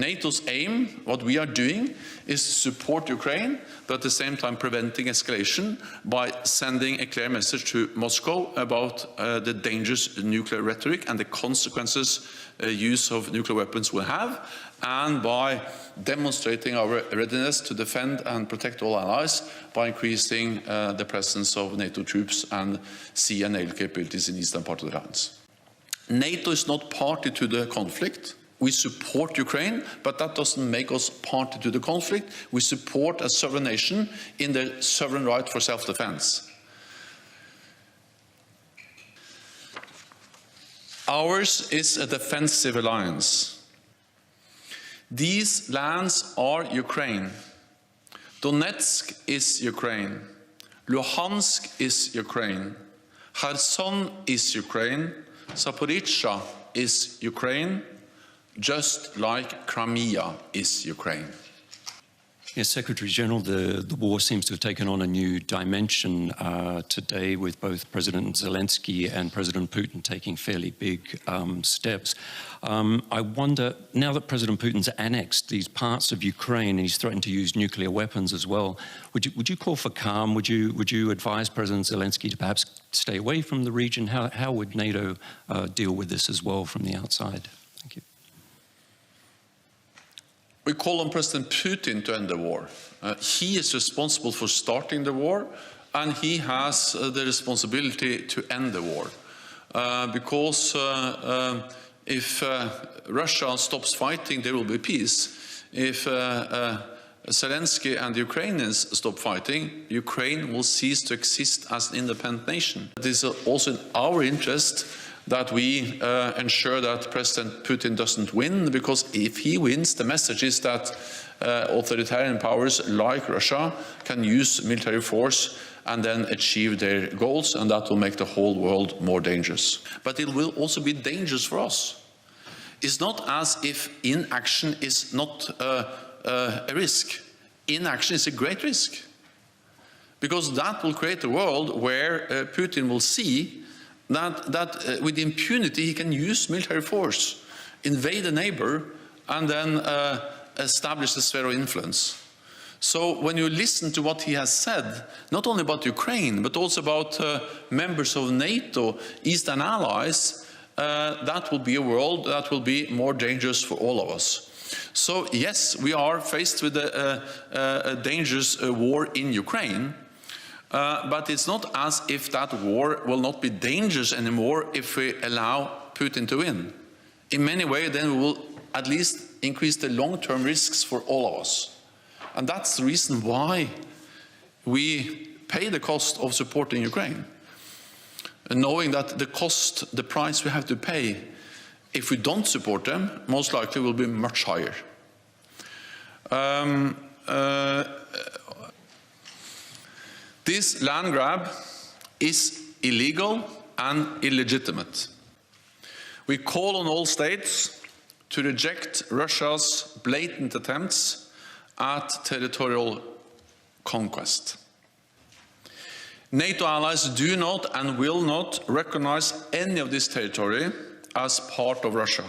NATO's aim, what we are doing, is to support Ukraine, but at the same time preventing escalation by sending a clear message to Moscow about the dangerous nuclear rhetoric and the consequences use of nuclear weapons will have, and by demonstrating our readiness to defend and protect all allies by increasing the presence of NATO troops and sea and naval capabilities in the eastern part of the alliance. NATO is not party to the conflict. We support Ukraine, but that doesn't make us party to the conflict. We support a sovereign nation in their sovereign right for self-defense. Ours is a defensive alliance. These lands are Ukraine. Donetsk is Ukraine. Luhansk is Ukraine. Kherson is Ukraine. Zaporizhzhia is Ukraine, just like Crimea is Ukraine. Yes, Secretary General, the war seems to have taken on a new dimension today, with both President Zelensky and President Putin taking fairly big steps. I wonder, now that President Putin's annexed these parts of Ukraine and he's threatened to use nuclear weapons as well, would you call for calm? Would you advise President Zelensky to perhaps stay away from the region? How would NATO deal with this as well from the outside? Thank you. We call on President Putin to end the war. He is responsible for starting the war, and he has the responsibility to end the war. Because if Russia stops fighting, there will be peace. If Zelensky and the Ukrainians stop fighting, Ukraine will cease to exist as an independent nation. It is also in our interest that we ensure that President Putin doesn't win, because if he wins, the message is that authoritarian powers like Russia can use military force and then achieve their goals, and that will make the whole world more dangerous. But it will also be dangerous for us. It's not as if inaction is not a risk. Inaction is a great risk, because that will create a world where Putin will see that with impunity he can use military force, invade a neighbor, and then establish a sphere of influence. So when you listen to what he has said, not only about Ukraine, but also about members of NATO, Eastern allies, that will be a world that will be more dangerous for all of us. So yes, we are faced with a dangerous war in Ukraine, but it's not as if that war will not be dangerous anymore if we allow Putin to win. In many ways, then we will at least increase the long-term risks for all of us. And that's the reason why we pay the cost of supporting Ukraine, and knowing that the price we have to pay if we don't support them, most likely will be much higher. This land grab is illegal and illegitimate. We call on all states to reject Russia's blatant attempts at territorial conquest. NATO allies do not and will not recognize any of this territory as part of Russia.